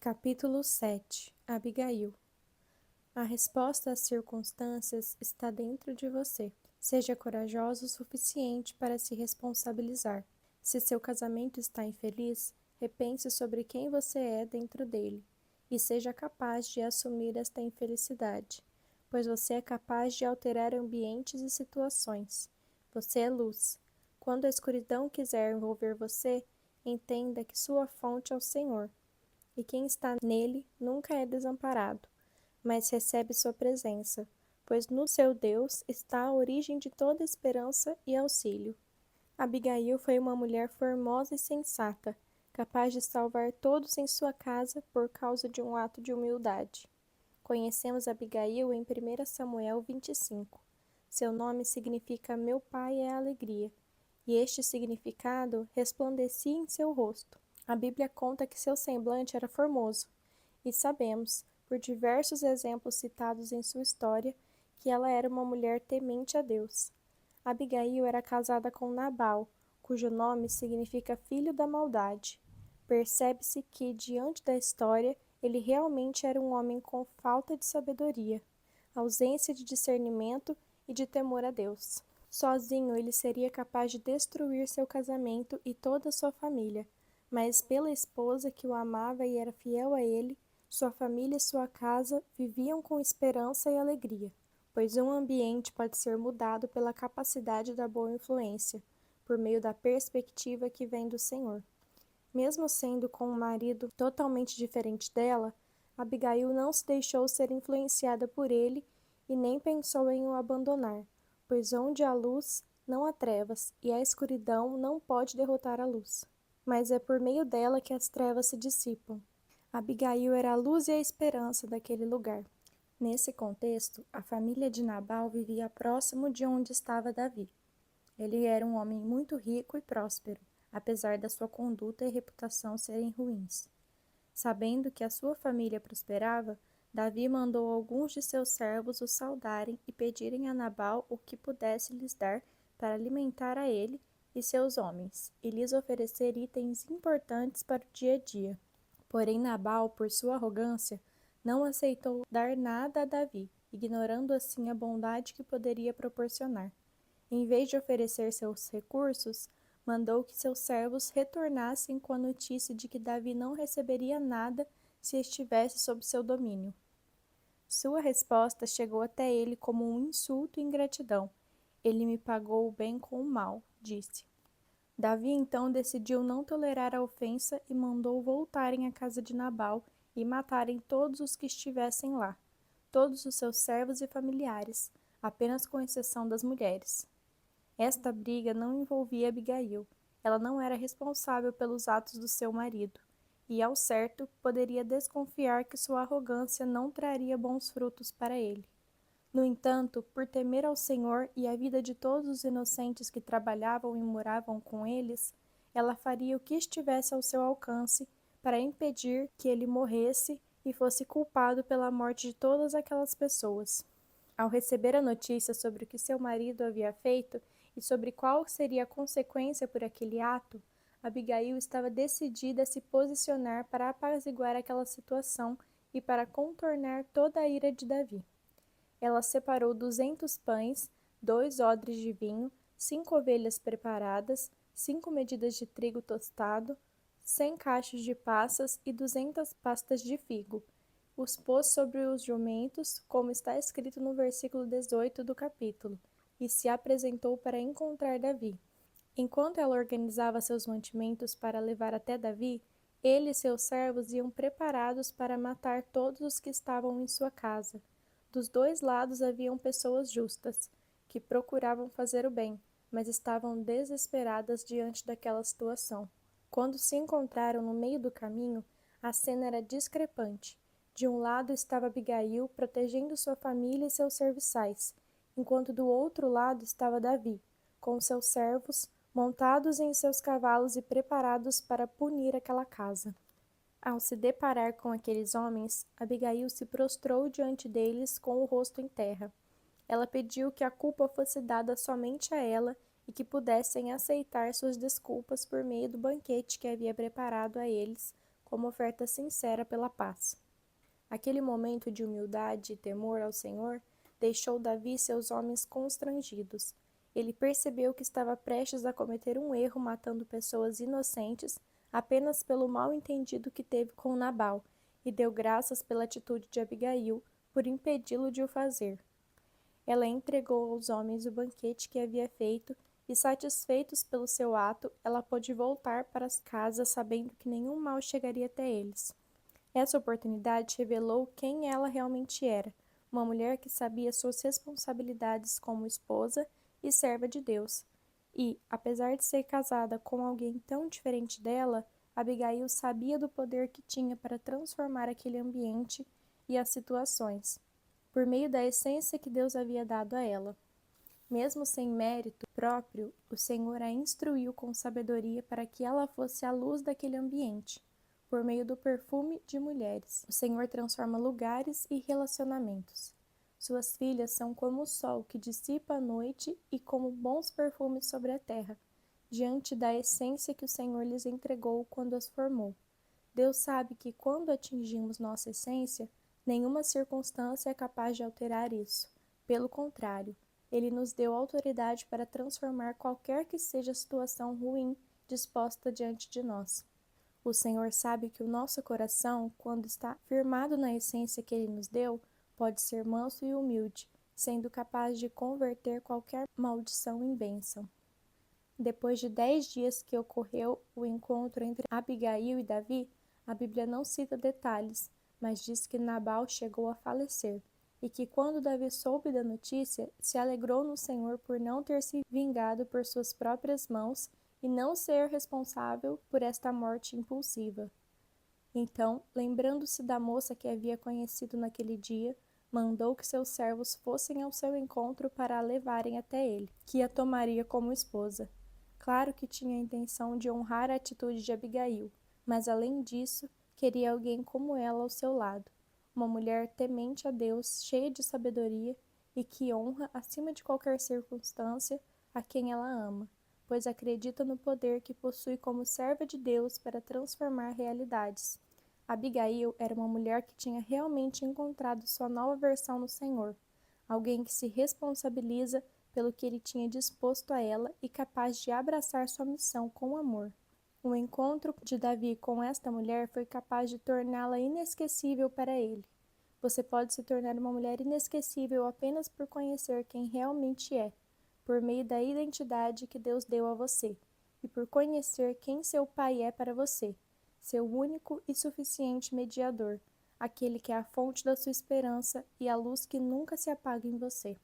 Capítulo 7. Abigail. A resposta às circunstâncias está dentro de você. Seja corajoso o suficiente para se responsabilizar. Se seu casamento está infeliz, repense sobre quem você é dentro dele e seja capaz de assumir esta infelicidade, pois você é capaz de alterar ambientes e situações. Você é luz. Quando a escuridão quiser envolver você, entenda que sua fonte é o Senhor. E quem está nele nunca é desamparado, mas recebe sua presença, pois no seu Deus está a origem de toda esperança e auxílio. Abigail foi uma mulher formosa e sensata, capaz de salvar todos em sua casa por causa de um ato de humildade. Conhecemos Abigail em 1 Samuel 25. Seu nome significa Meu Pai é a Alegria, e este significado resplandecia em seu rosto. A Bíblia conta que seu semblante era formoso, e sabemos, por diversos exemplos citados em sua história, que ela era uma mulher temente a Deus. Abigail era casada com Nabal, cujo nome significa filho da maldade. Percebe-se que, diante da história, ele realmente era um homem com falta de sabedoria, ausência de discernimento e de temor a Deus. Sozinho ele seria capaz de destruir seu casamento e toda a sua família, mas pela esposa que o amava e era fiel a ele, sua família e sua casa viviam com esperança e alegria, pois um ambiente pode ser mudado pela capacidade da boa influência, por meio da perspectiva que vem do Senhor. Mesmo sendo com um marido totalmente diferente dela, Abigail não se deixou ser influenciada por ele e nem pensou em o abandonar, pois onde há luz, não há trevas, e a escuridão não pode derrotar a luz. Mas é por meio dela que as trevas se dissipam. Abigail era a luz e a esperança daquele lugar. Nesse contexto, a família de Nabal vivia próximo de onde estava Davi. Ele era um homem muito rico e próspero, apesar da sua conduta e reputação serem ruins. Sabendo que a sua família prosperava, Davi mandou alguns de seus servos o saudarem e pedirem a Nabal o que pudesse lhes dar para alimentar a ele e seus homens, e lhes oferecer itens importantes para o dia a dia. Porém Nabal, por sua arrogância, não aceitou dar nada a Davi, ignorando assim a bondade que poderia proporcionar. Em vez de oferecer seus recursos, mandou que seus servos retornassem com a notícia de que Davi não receberia nada se estivesse sob seu domínio. Sua resposta chegou até ele como um insulto e ingratidão. Ele me pagou o bem com o mal, disse. Davi então decidiu não tolerar a ofensa e mandou voltarem à casa de Nabal e matarem todos os que estivessem lá, todos os seus servos e familiares, apenas com exceção das mulheres. Esta briga não envolvia Abigail. Ela não era responsável pelos atos do seu marido, e, ao certo, poderia desconfiar que sua arrogância não traria bons frutos para ele. No entanto, por temer ao Senhor e a vida de todos os inocentes que trabalhavam e moravam com eles, ela faria o que estivesse ao seu alcance para impedir que ele morresse e fosse culpado pela morte de todas aquelas pessoas. Ao receber a notícia sobre o que seu marido havia feito e sobre qual seria a consequência por aquele ato, Abigail estava decidida a se posicionar para apaziguar aquela situação e para contornar toda a ira de Davi. Ela separou 200 pães, 2 odres de vinho, 5 ovelhas preparadas, 5 medidas de trigo tostado, 100 cachos de passas e 200 pastas de figo. Os pôs sobre os jumentos, como está escrito no versículo 18 do capítulo, e se apresentou para encontrar Davi. Enquanto ela organizava seus mantimentos para levar até Davi, ele e seus servos iam preparados para matar todos os que estavam em sua casa. Dos dois lados haviam pessoas justas, que procuravam fazer o bem, mas estavam desesperadas diante daquela situação. Quando se encontraram no meio do caminho, a cena era discrepante. De um lado estava Abigail protegendo sua família e seus serviçais, enquanto do outro lado estava Davi, com seus servos, montados em seus cavalos e preparados para punir aquela casa. Ao se deparar com aqueles homens, Abigail se prostrou diante deles com o rosto em terra. Ela pediu que a culpa fosse dada somente a ela e que pudessem aceitar suas desculpas por meio do banquete que havia preparado a eles, como oferta sincera pela paz. Aquele momento de humildade e temor ao Senhor deixou Davi e seus homens constrangidos. Ele percebeu que estava prestes a cometer um erro matando pessoas inocentes apenas pelo mal-entendido que teve com Nabal, e deu graças pela atitude de Abigail por impedi-lo de o fazer. Ela entregou aos homens o banquete que havia feito e, satisfeitos pelo seu ato, ela pôde voltar para casa sabendo que nenhum mal chegaria até eles. Essa oportunidade revelou quem ela realmente era, uma mulher que sabia suas responsabilidades como esposa e serva de Deus. E, apesar de ser casada com alguém tão diferente dela, Abigail sabia do poder que tinha para transformar aquele ambiente e as situações, por meio da essência que Deus havia dado a ela. Mesmo sem mérito próprio, o Senhor a instruiu com sabedoria para que ela fosse a luz daquele ambiente, por meio do perfume de mulheres. O Senhor transforma lugares e relacionamentos. Suas filhas são como o sol que dissipa a noite e como bons perfumes sobre a terra, diante da essência que o Senhor lhes entregou quando as formou. Deus sabe que quando atingimos nossa essência, nenhuma circunstância é capaz de alterar isso. Pelo contrário, Ele nos deu autoridade para transformar qualquer que seja a situação ruim disposta diante de nós. O Senhor sabe que o nosso coração, quando está firmado na essência que Ele nos deu, pode ser manso e humilde, sendo capaz de converter qualquer maldição em bênção. Depois de 10 dias que ocorreu o encontro entre Abigail e Davi, a Bíblia não cita detalhes, mas diz que Nabal chegou a falecer, e que quando Davi soube da notícia, se alegrou no Senhor por não ter se vingado por suas próprias mãos e não ser responsável por esta morte impulsiva. Então, lembrando-se da moça que havia conhecido naquele dia, mandou que seus servos fossem ao seu encontro para a levarem até ele, que a tomaria como esposa. Claro que tinha a intenção de honrar a atitude de Abigail, mas além disso, queria alguém como ela ao seu lado, uma mulher temente a Deus, cheia de sabedoria e que honra, acima de qualquer circunstância, a quem ela ama, pois acredita no poder que possui como serva de Deus para transformar realidades. Abigail era uma mulher que tinha realmente encontrado sua nova versão no Senhor, alguém que se responsabiliza pelo que ele tinha disposto a ela e capaz de abraçar sua missão com amor. O encontro de Davi com esta mulher foi capaz de torná-la inesquecível para ele. Você pode se tornar uma mulher inesquecível apenas por conhecer quem realmente é, por meio da identidade que Deus deu a você, e por conhecer quem seu Pai é para você, seu único e suficiente mediador, aquele que é a fonte da sua esperança e a luz que nunca se apaga em você.